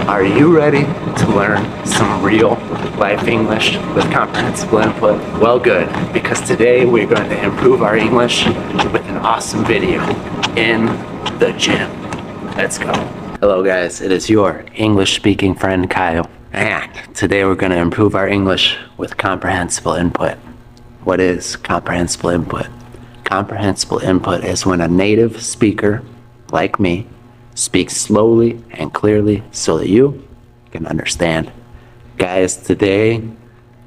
Are you ready to learn some real life English with comprehensible input? Well, good, because today we're going to improve our English with an awesome video in the gym. Let's go. Hello guys, it is your English speaking friend Kyle, and today we're going to improve our English with comprehensible input. What is comprehensible input? Comprehensible input is when a native speaker, like me, speaks slowly and clearly so that you can understand. Guys, today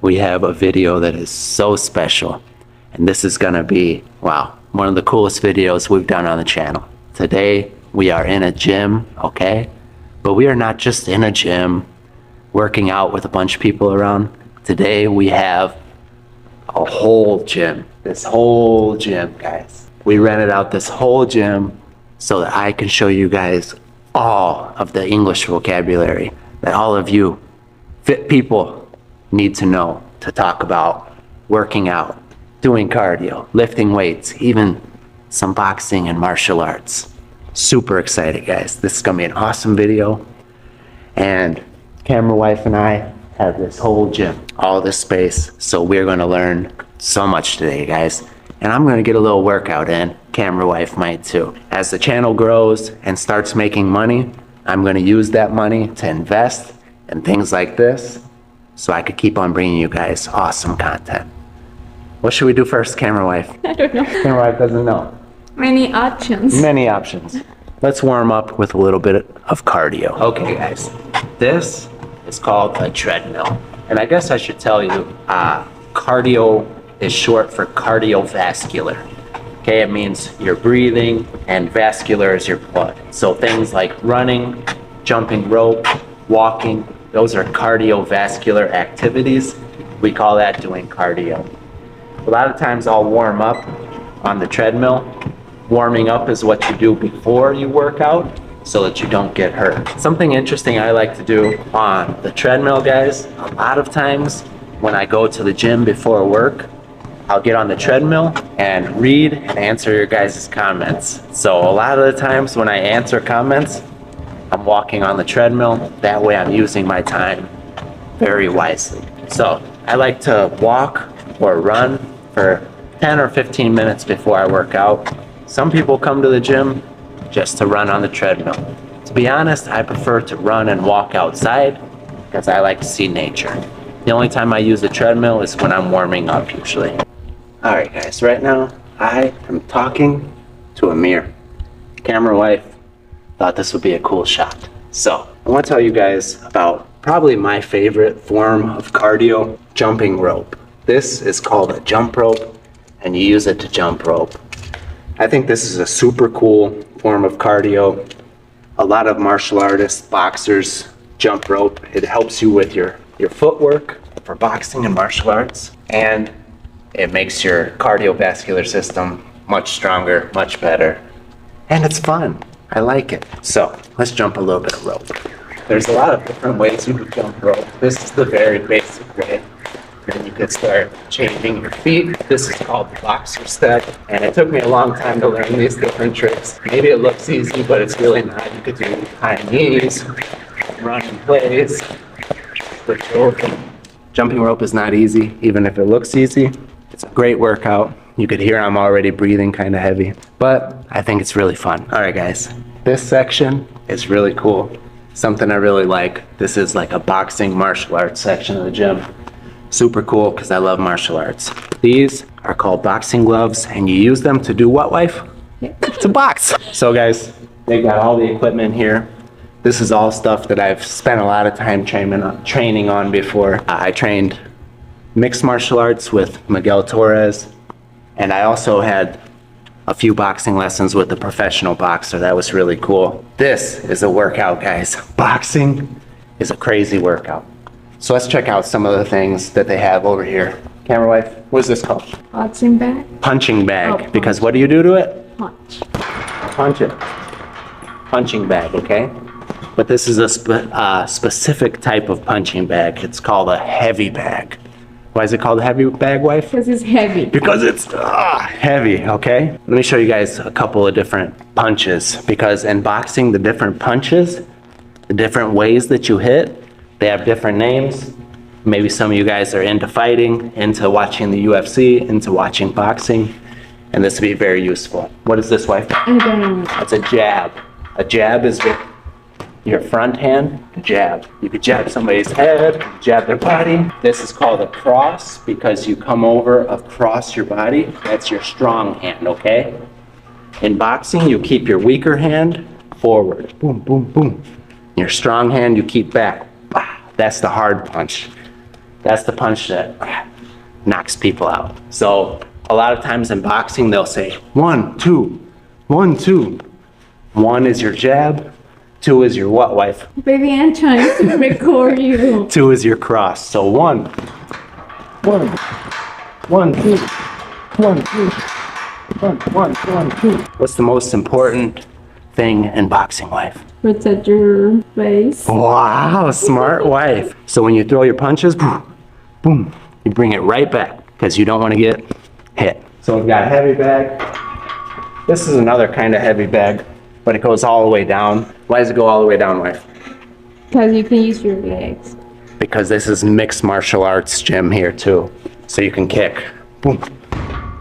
we have a video that is so special, and this is gonna be, wow, one of the coolest videos we've done on the channel. Today we are in a gym, okay? But we are not just in a gym working out with a bunch of people around. Today we have a whole gym. This whole gym, guys. We rented out this whole gym so that I can show you guys all of the English vocabulary that all of you fit people need to know to talk about working out, doing cardio, lifting weights, even some boxing and martial arts. Super excited, guys. This is gonna be an awesome video. And camera wife and I have this whole gym, all this space. So we're gonna learn so much today, guys. And I'm gonna get a little workout in. Camera wife might too. As the channel grows and starts making money, I'm gonna use that money to invest in things like this so I could keep on bringing you guys awesome content. What should we do first, camera wife? I don't know. Camera wife doesn't know. Many options. Many options. Let's warm up with a little bit of cardio. Okay, guys. This is called a treadmill. And I guess I should tell you, cardio is short for cardiovascular. Okay, it means your breathing, and vascular is your blood. So things like running, jumping rope, walking, those are cardiovascular activities. We call that doing cardio. A lot of times I'll warm up on the treadmill. Warming up is what you do before you work out so that you don't get hurt. Something interesting I like to do on the treadmill, guys, a lot of times when I go to the gym before work, I'll get on the treadmill and read and answer your guys' comments. So a lot of the times when I answer comments, I'm walking on the treadmill. That way I'm using my time very wisely. So I like to walk or run for 10 or 15 minutes before I work out. Some people come to the gym just to run on the treadmill. To be honest, I prefer to run and walk outside because I like to see nature. The only time I use the treadmill is when I'm warming up usually. All right, guys, right now I am talking to a mirror. Camera wife thought this would be a cool shot. So I want to tell you guys about probably my favorite form of cardio, jumping rope. This is called a jump rope, and you use it to jump rope. I think this is a super cool form of cardio. A lot of martial artists, boxers, jump rope. It helps you with your footwork for boxing and martial arts, and it makes your cardiovascular system much stronger, much better, and it's fun. I like it. So let's jump a little bit of rope. There's a lot of different ways you can jump rope. This is the very basic way. Then you could start changing your feet. This is called the boxer step, and it took me a long time to learn these different tricks. Maybe it looks easy, but it's really not. You could do high knees, run in place, switch over. Jumping rope is not easy, even if it looks easy. It's a great workout. You could hear I'm already breathing kind of heavy, but I think it's really fun. All right, guys, this section is really cool. Something I really like. This is like a boxing martial arts section of the gym. Super cool because I love martial arts. These are called boxing gloves, and you use them to do what, wife? To box. So guys, they got all the equipment here. This is all stuff that I've spent a lot of time training on before. I trained mixed martial arts with Miguel Torres, and I also had a few boxing lessons with a professional boxer. That was really cool. This is a workout, guys. Boxing is a crazy workout. So let's check out some of the things that they have over here. Camera wife, what is this called? Punching bag. Punching bag. Oh, punch. Because what do you do to it? Punch. Punch it. Punching bag, okay? But this is a specific type of punching bag. It's called a heavy bag. Why is it called a heavy bag, wife? Because it's heavy. Because it's heavy, okay? Let me show you guys a couple of different punches, because in boxing, the different punches the different ways that you hit, they have different names. Maybe some of you guys are into fighting, into watching the UFC, into watching boxing, and this would be very useful. What is this, wife? I don't know. That's a jab. A jab is with your front hand, jab. You could jab somebody's head, jab their body. This is called a cross because you come over across your body. That's your strong hand, okay? In boxing, you keep your weaker hand forward. Boom, boom, boom. Your strong hand, you keep back. That's the hard punch. That's the punch that knocks people out. So a lot of times in boxing, they'll say 1, 2, 1, 2. 1 is your jab. 2 is your what, wife? Baby, I'm trying to record you. 2 is your cross. So 1, 1, 1, 2, 1, 2, 1, 1, 1, 2. What's the most important thing in boxing, wife? Protect your face. Wow, smart wife. So when you throw your punches, boom, boom, you bring it right back because you don't want to get hit. So we've got a heavy bag. This is another kind of heavy bag, but it goes all the way down. Why does it go all the way down, wife? Because you can use your legs. Because this is mixed martial arts gym here too. So you can kick. Boom.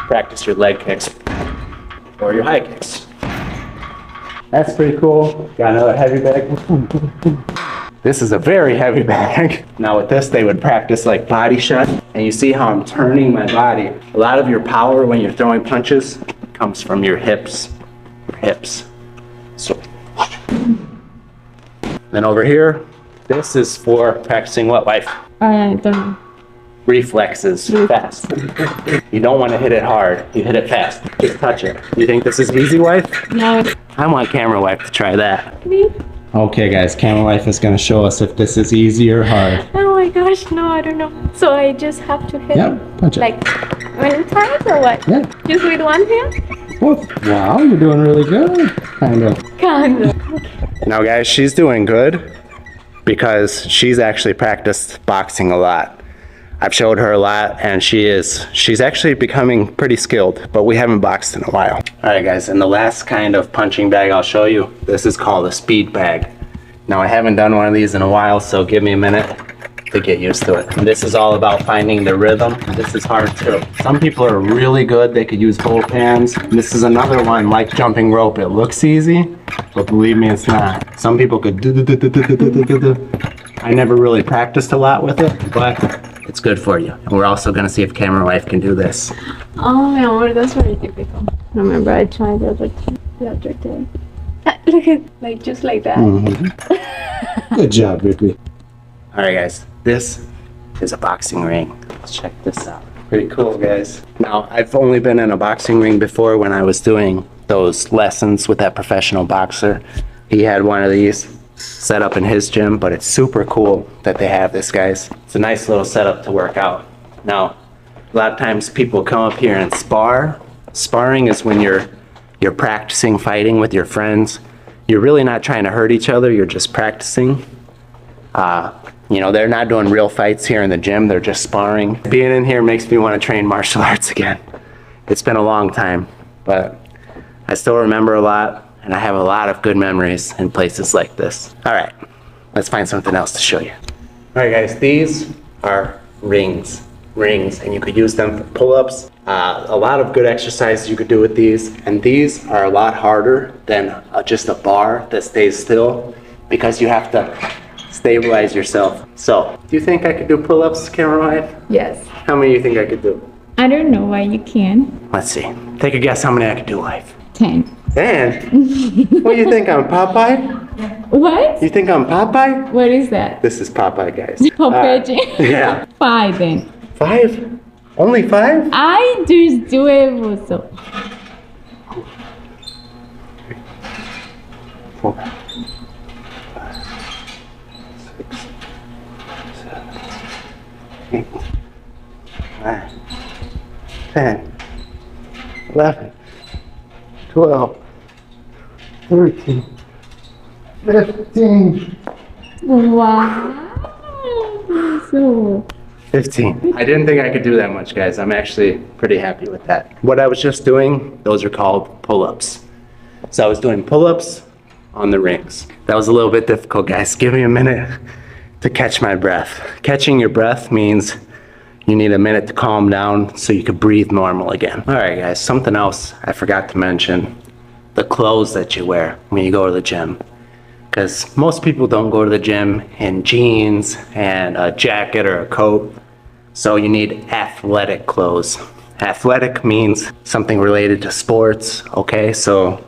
Practice your leg kicks or your high kicks. That's pretty cool. Got another heavy bag. Boom, boom, boom. This is a very heavy bag. Now with this, they would practice like body shot. And you see how I'm turning my body. A lot of your power when you're throwing punches comes from your hips. Your hips. So. Then over here, this is for practicing what, wife? I don't know. Reflexes, fast. You don't want to hit it hard. You hit it fast. Just touch it. You think this is easy, wife? No. I want camera wife to try that. Me? Okay, guys, camera wife is going to show us if this is easy or hard. Oh my gosh, no, I don't know. So I just have to hit Yeah, punch it. like many times or what? Yeah. Just with one hand? Oh, wow, you're doing really good. Kind of. Kind of. Now, guys, she's doing good because she's actually practiced boxing a lot. I've showed her a lot, and she's actually becoming pretty skilled, but we haven't boxed in a while. All right, guys, and the last kind of punching bag I'll show you, this is called a speed bag. Now, I haven't done one of these in a while, so give me a minute to get used to it. And this is all about finding the rhythm. This is hard too. Some people are really good. They could use both hands. And this is another one like jumping rope. It looks easy, but believe me, it's not. Some people could do. I never really practiced a lot with it, but it's good for you. And we're also gonna see if camera wife can do this. Oh my god, that's very difficult. Remember, I tried the other day. Look at, like, just like that. Mm-hmm. Good job, Ricky. All right, guys, this is a boxing ring. Let's check this out. Pretty cool, guys. Now, I've only been in a boxing ring before when I was doing those lessons with that professional boxer. He had one of these set up in his gym, but it's super cool that they have this, guys. It's a nice little setup to work out. Now, a lot of times people come up here and spar. Sparring is when you're practicing fighting with your friends. You're really not trying to hurt each other, you're just practicing. You know, they're not doing real fights here in the gym, they're just sparring. Being in here makes me want to train martial arts again. It's been a long time, but I still remember a lot, and I have a lot of good memories in places like this. All right, let's find something else to show you. All right, guys, these are rings, and you could use them for pull-ups. A lot of good exercises you could do with these, and these are a lot harder than just a bar that stays still because you have to stabilize yourself. So, do you think I could do pull-ups, camera wife? Yes. How many do you think I could do? I don't know why you can. Let's see. Take a guess how many I could do, wife. 10. 10? What do you think, I'm Popeye? What? You think I'm Popeye? What is that? This is Popeye, guys. Popeye. Yeah. 5 then. 5? Only 5? I just do it also. 4, 5, 6, 7, 8, 9, 10, 11, 12, 13, 15. Wow. So 15. I didn't think I could do that much, guys. I'm actually pretty happy with that. What I was just doing, those are called pull-ups. So I was doing pull-ups, on the rings. That was a little bit difficult, guys. Give me a minute to catch my breath. Catching your breath means you need a minute to calm down so you can breathe normal again. All right, guys, something else I forgot to mention. The clothes that you wear when you go to the gym. Because most people don't go to the gym in jeans and a jacket or a coat. So you need athletic clothes. Athletic means something related to sports, okay? So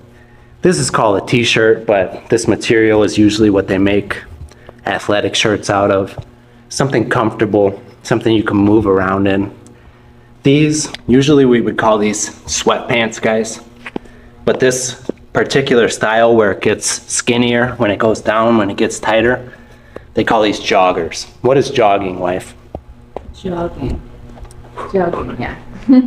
this is called a t-shirt, but this material is usually what they make athletic shirts out of. Something comfortable, something you can move around in. These, usually we would call these sweatpants, guys. But this particular style where it gets skinnier when it goes down, when it gets tighter, they call these joggers. What is jogging, wife? Jogging, yeah.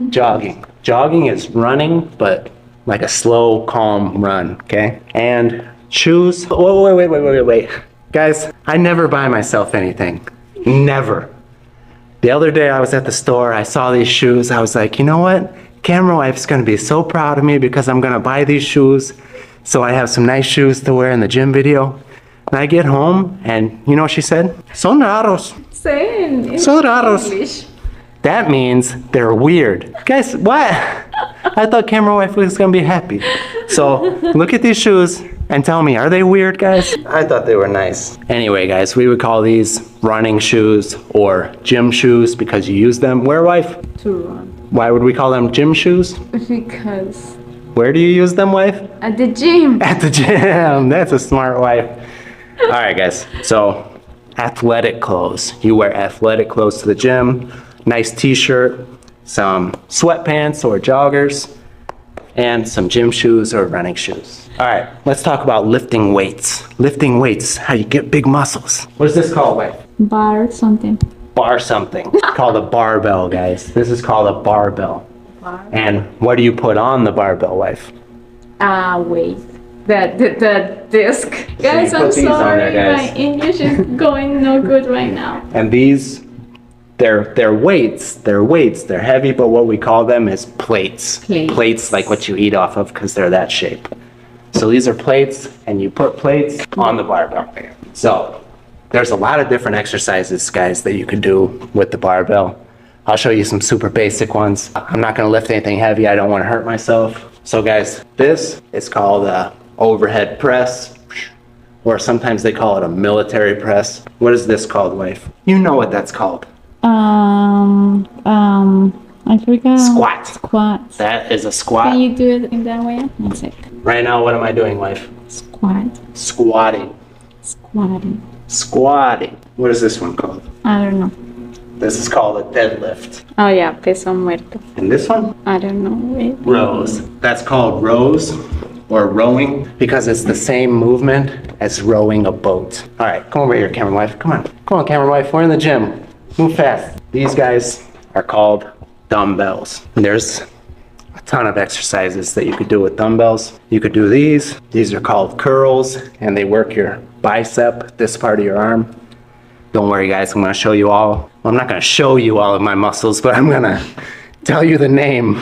Jogging. Jogging is running, but like a slow, calm run, okay? And shoes. Oh, wait. Guys, I never buy myself anything. Never. The other day I was at the store, I saw these shoes, I was like, you know what? Camera wife's gonna be so proud of me because I'm gonna buy these shoes so I have some nice shoes to wear in the gym video. And I get home and you know what she said? Son raros. Say in Son raros. English. That means they're weird. Guys, what? I thought camera wife was gonna be happy. So look at these shoes and tell me, are they weird, guys? I thought they were nice. Anyway, guys, we would call these running shoes or gym shoes because you use them. Where, wife? To run. Why would we call them gym shoes? Because Where do you use them, wife? at the gym. At the gym. That's a smart wife. All right, guys. So athletic clothes. You wear athletic clothes to the gym. Nice t-shirt, some sweatpants or joggers, and some gym shoes or running shoes. All right, let's talk about lifting weights. Lifting weights, how you get big muscles. What is this called, wife? Bar something. Bar something. It's called a barbell, guys. This is called a barbell. Bar. And what do you put on the barbell, wife? Wait. The disc. Guys, you I'm put these on sorry. there, guys. My English is going no good right now. And these, they're weights. They're weights. They're heavy, but what we call them is plates. Plates. Like what you eat off of because they're that shape. So these are plates, and you put plates on the barbell. So there's a lot of different exercises, guys, that you can do with the barbell. I'll show you some super basic ones. I'm not gonna lift anything heavy. I don't wanna hurt myself. So guys, this is called a overhead press, or sometimes they call it a military press. What is this called, wife? You know what that's called. I forgot. Squat. Squat. That is a squat. Can you do it in that way? One sec. Right now, what am I doing, wife? Squat. Squatting. Squatting. Squatting. What is this one called? I don't know. This is called a deadlift. Oh yeah, peso muerto. And this one? I don't know. Wait. Rows. That's called rows or rowing because it's the same movement as rowing a boat. All right, come over here, camera wife. Come on. Come on, camera wife. We're in the gym. Move fast. These guys are called dumbbells. And there's a ton of exercises that you could do with dumbbells. You could do these. These are called curls, and they work your bicep, this part of your arm. Don't worry, guys. I'm going to show you all. I'm not going to show you all of my muscles, but I'm going to tell you the name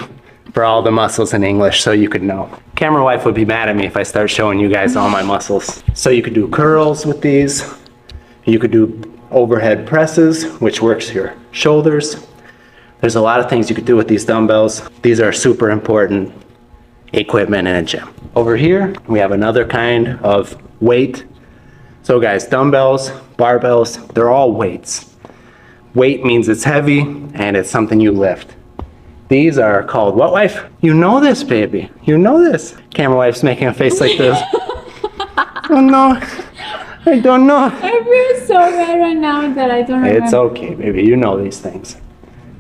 for all the muscles in English so you could know. Camera wife would be mad at me if I start showing you guys all my muscles. So you could do curls with these. You could do overhead presses, which works your shoulders. There's a lot of things you could do with these dumbbells. These are super important equipment in a gym. Over here, we have another kind of weight. So guys, dumbbells, barbells, they're all weights. Weight means it's heavy and it's something you lift. These are called what, wife? You know this, baby. You know this. Camera wife's making a face like this. Oh no, I don't know. I feel so bad right now that I don't remember. It's okay, baby. You know these things.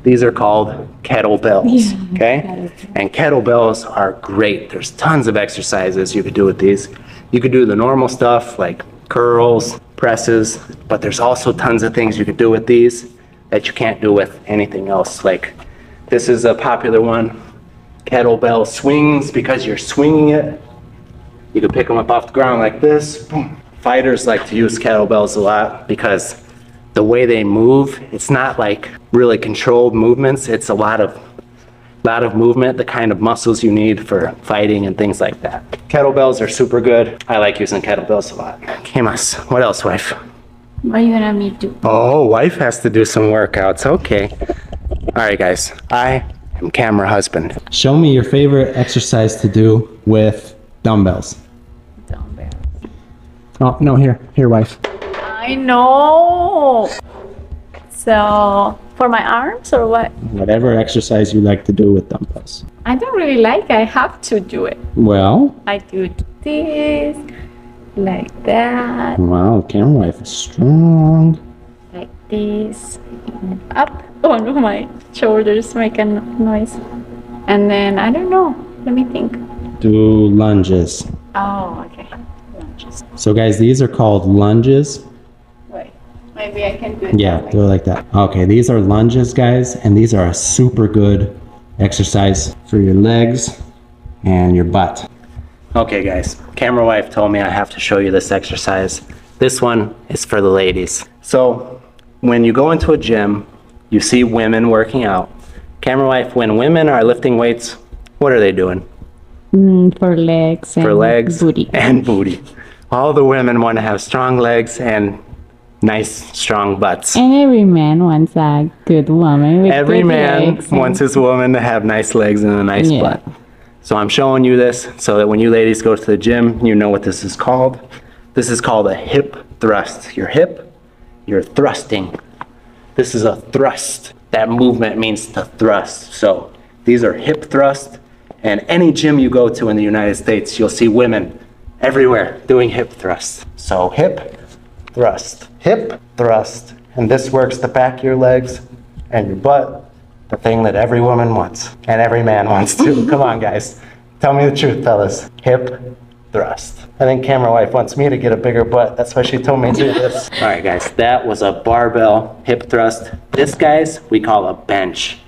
These are called kettlebells, okay? And kettlebells are great. There's tons of exercises you could do with these. You could do the normal stuff like curls, presses, but there's also tons of things you could do with these that you can't do with anything else. Like this is a popular one, kettlebell swings, because you're swinging it. You can pick them up off the ground like this. Boom. Fighters like to use kettlebells a lot because the way they move, it's not like really controlled movements. It's a lot of lot of movement, the kind of muscles you need for fighting and things like that. Kettlebells are super good. I like using kettlebells a lot. ¿Qué más? What else, wife? What are you gonna me do? Oh, wife has to do some workouts. Okay. All right, guys. I am camera husband. Show me your favorite exercise to do with dumbbells. Dumbbells. Oh, no, here, wife. I know. So, for my arms or what? Whatever exercise you like to do with dumbbells. I don't really like. I have to do it. Well, I do this, like that, wow, camera wife is strong. like this, and up. Oh no, my shoulders make a noise. And then I don't know. Let me think. Do lunges. Oh, okay. Lunges. So guys, these are called lunges. Wait, maybe I can do it. Yeah, that way. do it like that. Okay, these are lunges, guys, and these are a super good exercise for your legs and your butt. Okay, guys, camera wife told me I have to show you this exercise. This one is for the ladies. So when you go into a gym, you see women working out. Camera wife, when women are lifting weights, what are they doing? For legs and For legs booty. and booty. All the women want to have strong legs and nice, strong butts. And every man wants a good woman with Every good man legs and- wants his woman to have nice legs and a nice Yeah. butt. So I'm showing you this so that when you ladies go to the gym, you know what this is called. This is called a hip thrust. Your hip, you're thrusting. This is a thrust. That movement means to thrust. So these are hip thrust. And any gym you go to in the United States, you'll see women everywhere doing hip thrusts. So hip thrust, hip thrust. And this works the back of your legs and your butt, the thing that every woman wants and every man wants too. Come on, guys. Tell me the truth, fellas. Hip thrust. I think camera wife wants me to get a bigger butt. That's why she told me to do this. All right, guys, that was a barbell hip thrust. This, guys, we call a bench.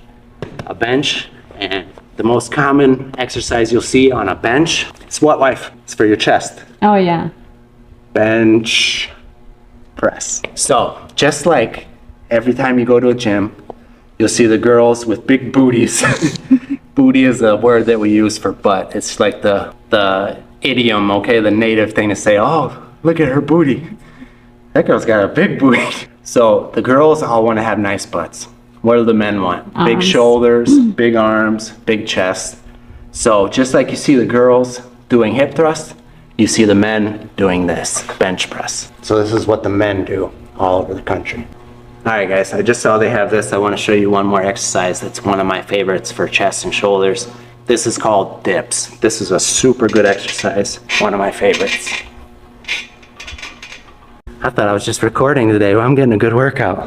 A bench, and the most common exercise you'll see on a bench is what, wife? It's for your chest. Oh yeah. Bench press. So, just like every time you go to a gym, you'll see the girls with big booties. Booty is a word that we use for butt. It's like the idiom, okay, the native thing to say, oh, look at her booty. That girl's got a big booty. So the girls all want to have nice butts. What do the men want? Big Arms. shoulders, big arms, big chest. So just like you see the girls doing hip thrust, you see the men doing this, bench press. So this is what the men do all over the country. All right, guys, I just saw they have this. I want to show you one more exercise that's one of my favorites for chest and shoulders. This is called dips. This is a super good exercise, one of my favorites. I thought I was just recording today. Well, I'm getting a good workout.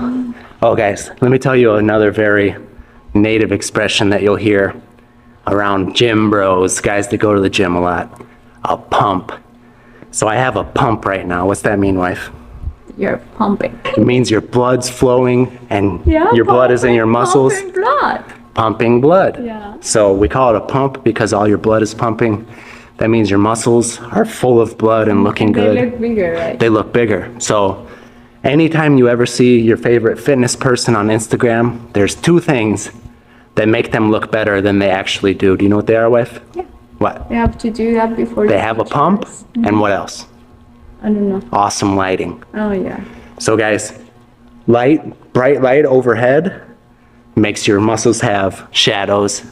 Oh, guys, let me tell you another very native expression that you'll hear around gym bros, guys that go to the gym a lot. A pump. So I have a pump right now. What's that mean, wife? You're pumping. It means your blood's flowing and Yeah, your blood is in your muscles. Pumping blood. Pumping blood. Yeah. So we call it a pump because all your blood is pumping. That means your muscles are full of blood and looking good. They look bigger, right? They look bigger. So anytime you ever see your favorite fitness person on Instagram, there's two things that make them look better than they actually do. Do you know what they are, wife? Yeah. What? You have to do that before They you have a teach pump us. and what else? I don't know. Awesome lighting. Oh yeah. So guys, bright light overhead makes your muscles have shadows,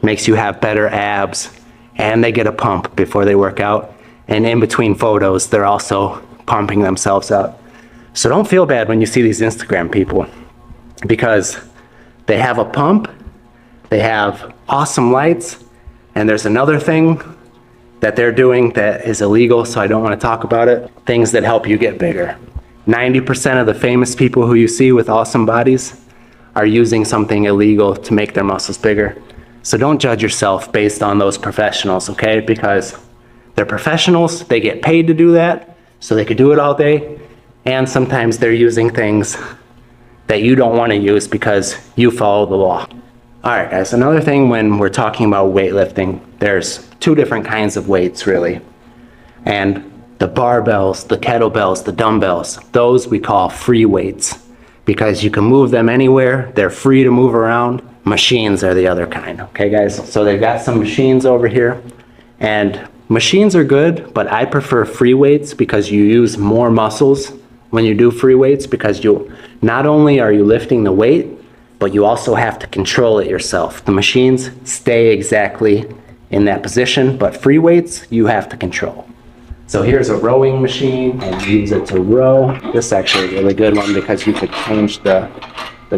makes you have better abs, and they get a pump before they work out. And in between photos, they're also pumping themselves up. So don't feel bad when you see these Instagram people because they have a pump, they have awesome lights, and there's another thing that they're doing that is illegal, so I don't want to talk about it. Things that help you get bigger. 90% of the famous people who you see with awesome bodies are using something illegal to make their muscles bigger. So don't judge yourself based on those professionals, okay? Because they're professionals, they get paid to do that, so they could do it all day, and sometimes they're using things that you don't want to use because you follow the law. All right, guys, another thing when we're talking about weightlifting, there's two different kinds of weights, really. And the barbells, the kettlebells, the dumbbells, those we call free weights because you can move them anywhere. They're free to move around. Machines are the other kind, okay guys? So they've got some machines over here, and machines are good, but I prefer free weights because you use more muscles when you do free weights, because you not only are you lifting the weight, but you also have to control it yourself. The machines stay exactly in that position, but free weights you have to control. So here's a rowing machine, and you use it to row. This is actually a really good one because you could change the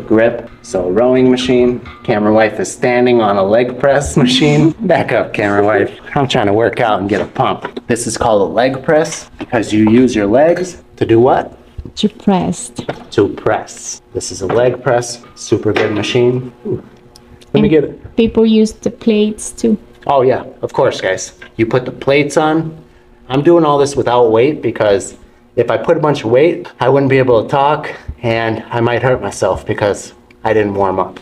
grip. So rowing machine. Camera wife is standing on a leg press machine. Back up, camera wife. I'm trying to work out and get a pump. This is called a leg press because you use your legs to do what? To press. To press. This is a leg press. Super good machine. Ooh. Let me get it. People use the plates too. Oh yeah, of course, guys. You put the plates on. I'm doing all this without weight because if I put a bunch of weight, I wouldn't be able to talk and I might hurt myself because I didn't warm up.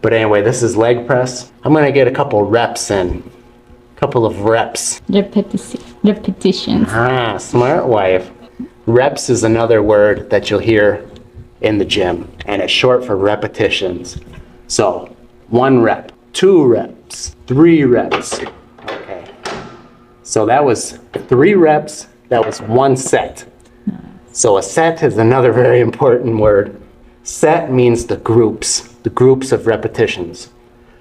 But anyway, this is leg press. I'm gonna get a couple reps in. Couple of reps. Repetitions. Ah, smart wife. Reps is another word that you'll hear in the gym, and it's short for repetitions. So 1 rep, 2 reps, 3 reps. Okay. So that was 3 reps, that was 1 set. So a set is another very important word. Set means the groups of repetitions.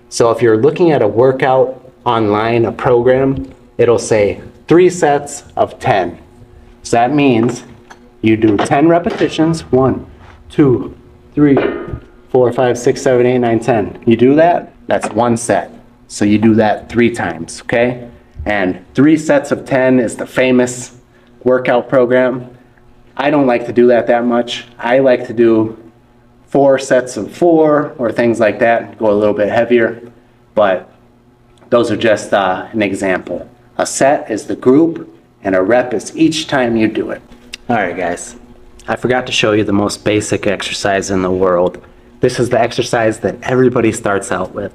So if you're looking at a workout online, a program, it'll say 3 sets of 10. So that means you do 10 repetitions, 1, 2, 3, 4, 5, 6, 7, 8, 9, 10. You do that, that's 1 set. So you do that 3 times, okay? And 3 sets of 10 is the famous workout program. I don't like to do that much. I like to do 4 sets of 4 or things like that, go a little bit heavier, but those are just an example. A set is the group, and a rep is each time you do it. All right, guys. I forgot to show you the most basic exercise in the world. This is the exercise that everybody starts out with,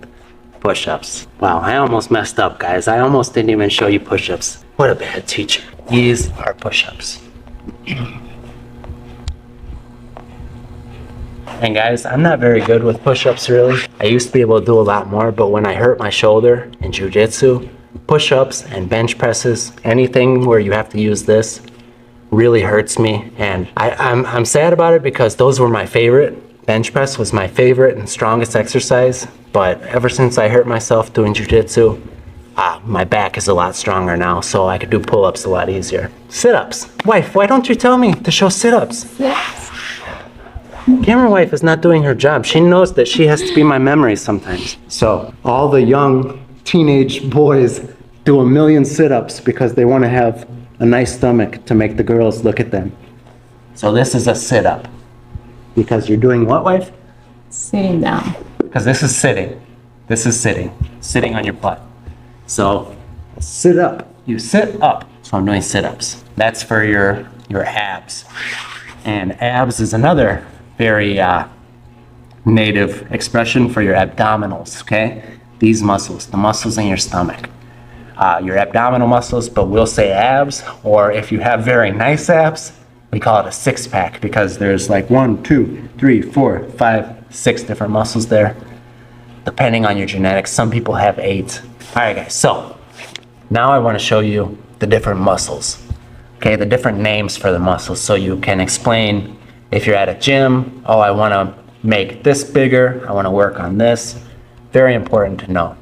push-ups. Wow, I almost messed up, guys. I almost didn't even show you push-ups. What a bad teacher. These are push-ups. And guys, I'm not very good with push-ups really. I used to be able to do a lot more, but when I hurt my shoulder in jiu-jitsu, push-ups and bench presses, anything where you have to use this really hurts me. And I'm sad about it because those were my favorite. Bench press was my favorite and strongest exercise, but ever since I hurt myself doing jiu-jitsu, my back is a lot stronger now, so I could do pull-ups a lot easier. Sit-ups. Wife, why don't you tell me to show sit-ups? Camera wife is not doing her job. She knows that she has to be my memory sometimes. So all the young teenage boys do 1,000,000 sit-ups because they want to have a nice stomach to make the girls look at them. So this is a sit-up. Because you're doing what, wife? Sitting down. Because this is sitting. This is sitting. Sitting on your butt. So sit up. You sit up. So I'm doing sit-ups. That's for your abs. And abs is another very native expression for your abdominals, okay? These muscles, the muscles in your stomach. Your abdominal muscles, but we'll say abs, or if you have very nice abs, we call it a 6-pack because there's like 1, 2, 3, 4, 5, 6 different muscles there. Depending on your genetics, some people have 8. All right, guys, so now I want to show you the different muscles, okay? The different names for the muscles so you can explain if you're at a gym, oh, I want to make this bigger, I want to work on this. Very important to know.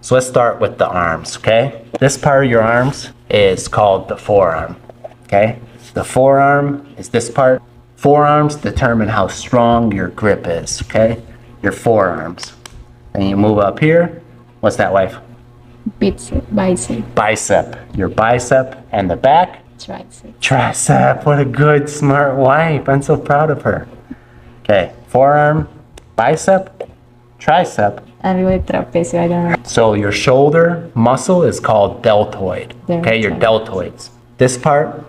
So let's start with the arms, okay? This part of your arms is called the forearm, okay? The forearm is this part. Forearms determine how strong your grip is, okay? Your forearms. Then you move up here. What's that, wife? Bicep. Bicep. Your bicep and the back? Tricep. Tricep. What a good, smart wife. I'm so proud of her. Okay, forearm, bicep, tricep. Arriba del trapecio, I don't know. So your shoulder muscle is called deltoid. Okay, your deltoids. This part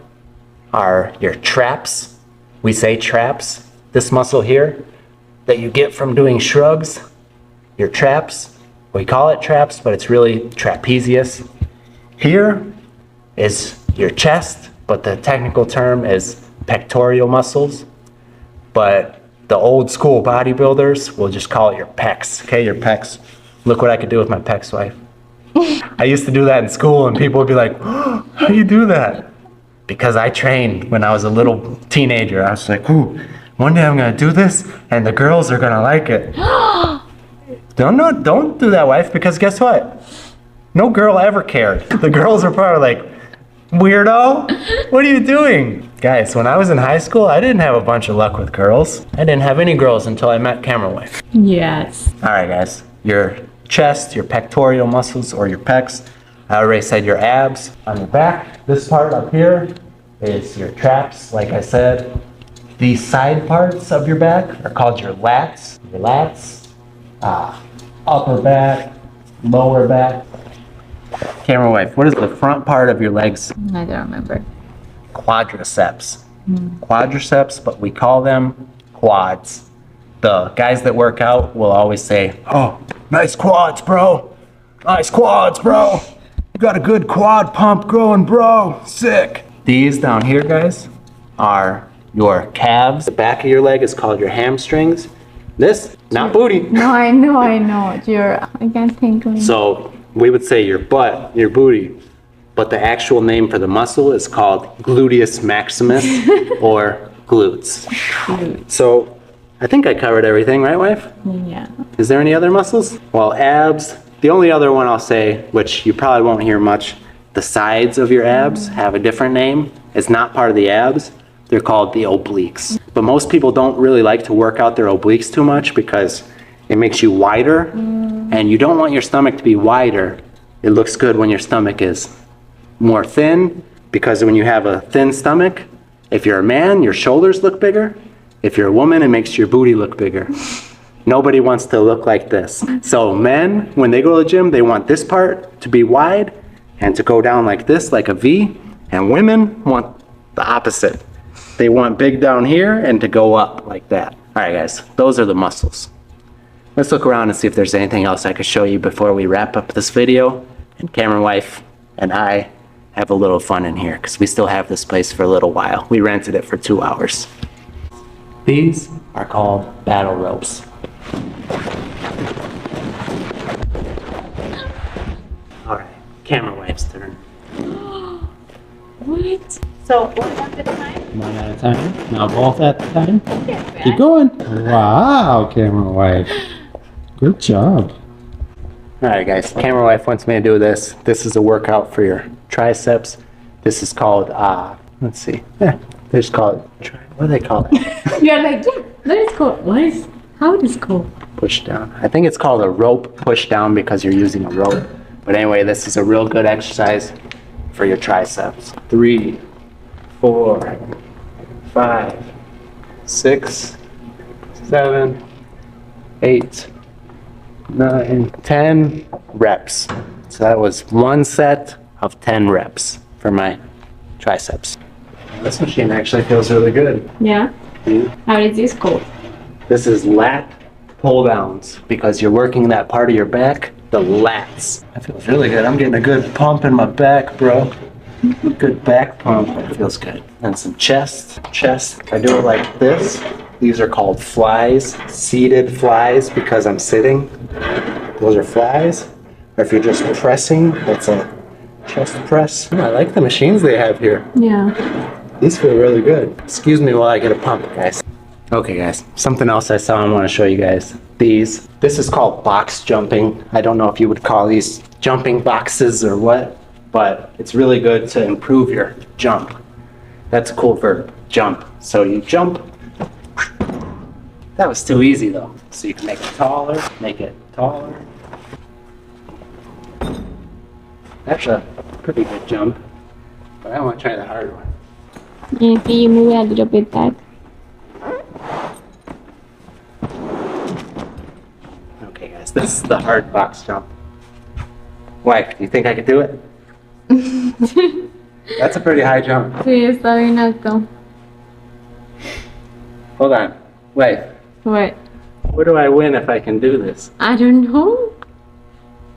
are your traps. We say traps. This muscle here that you get from doing shrugs, your traps. We call it traps, but it's really trapezius. Here is your chest, but the technical term is pectoral muscles. But the old school bodybuilders will just call it your pecs, okay? Your pecs. Look what I could do with my pecs, wife. I used to do that in school and people would be like, oh, how do you do that? Because I trained when I was a little teenager. I was like, ooh, one day I'm gonna do this and the girls are gonna like it. Don't do that, wife, because guess what? No girl ever cared. The girls are probably like, weirdo, what are you doing? Guys, when I was in high school, I didn't have a bunch of luck with girls. I didn't have any girls until I met Camera Wife. Yes. All right, guys, your chest, your pectoral muscles, or your pecs. I already said your abs. On your back, this part up here is your traps, like I said. The side parts of your back are called your lats. Your lats, upper back, lower back. Camera Wife, what is the front part of your legs? I don't remember. Quadriceps. Quadriceps, but we call them quads. The guys that work out will always say, oh, nice quads, bro. Nice quads, bro. You got a good quad pump going, bro. Sick. These down here, guys, are your calves. The back of your leg is called your hamstrings. This, not booty. No, I know. I can't think of it. So we would say your butt, your booty, but the actual name for the muscle is called gluteus maximus or glutes. So I think I covered everything, right, wife? Yeah. Is there any other muscles? Well, abs, the only other one I'll say, which you probably won't hear much, the sides of your abs have a different name. It's not part of the abs. They're called the obliques. But most people don't really like to work out their obliques too much because it makes you wider, and you don't want your stomach to be wider. It looks good when your stomach is more thin, because when you have a thin stomach, if you're a man, your shoulders look bigger. If you're a woman, it makes your booty look bigger. Nobody wants to look like this. So men, when they go to the gym, they want this part to be wide and to go down like this, like a V. And women want the opposite. They want big down here and to go up like that. All right, guys, those are the muscles. Let's look around and see if there's anything else I could show you before we wrap up this video. And Camera Wife and I have a little fun in here because we still have this place for a little while. We rented it for 2 hours. These are called battle ropes. All right, Camera Wife's turn. What? So one at a time? One at a time. Now both at a time. Yes, Keep going. Wow, Camera Wife. Good job. All right, guys, Camera Wife wants me to do this. This is a workout for your triceps. This is called, let's see. Yeah, they just call it, what do they call it? You're like, yeah, that is cool. How it is called? Push down. I think it's called a rope push down because you're using a rope. But anyway, this is a real good exercise for your triceps. 3, 4, 5, 6, 7, 8, 9, 10 reps. So that was one set of 10 reps for my triceps. This machine actually feels really good. Yeah. How is this called? This is lat pull downs because you're working that part of your back, the lats. That feels really good. I'm getting a good pump in my back, bro. Good back pump. It feels good. And some chest. I do it like this. These are called flies, seated flies because I'm sitting. Those are flies. Or if you're just pressing, that's a chest press. I like the machines they have here. Yeah. These feel really good. Excuse me while I get a pump, guys. Okay, guys, something else I saw I want to show you guys. This is called box jumping. I don't know if you would call these jumping boxes or what, but it's really good to improve your jump. That's a cool verb, jump. So you jump. That was too easy though. So you can make it taller, That's a pretty good jump, but I want to try the hard one. Yeah, can you move it a little bit back? Okay guys, this is the hard box jump. Wife, do you think I could do it? That's a pretty high jump. Sí, está bien alto. Hold on, wait. What? What do I win if I can do this? I don't know.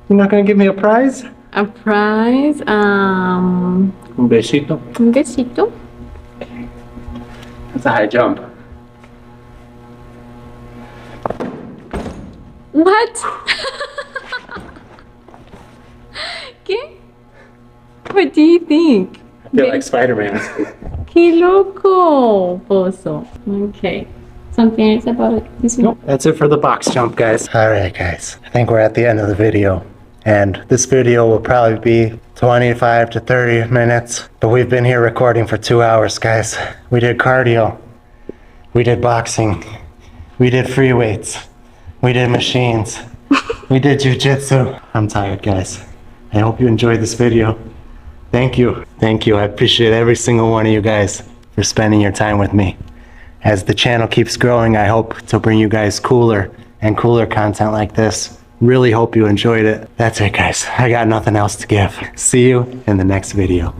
You're not gonna give me a prize? A prize? Un besito. Un besito? That's a high jump. What? ¿Qué? What do you think? I feel like Spider-Man. ¡Qué loco, Pozo! Okay. Something else about it? This one? That's it for the box jump, guys. All right, guys. I think we're at the end of the video. And this video will probably be 25 to 30 minutes. But we've been here recording for 2 hours, guys. We did cardio. We did boxing. We did free weights. We did machines. We did jujitsu. I'm tired, guys. I hope you enjoyed this video. Thank you. Thank you. I appreciate every single one of you guys for spending your time with me. As the channel keeps growing, I hope to bring you guys cooler and cooler content like this. Really hope you enjoyed it. That's it, guys. I got nothing else to give. See you in the next video.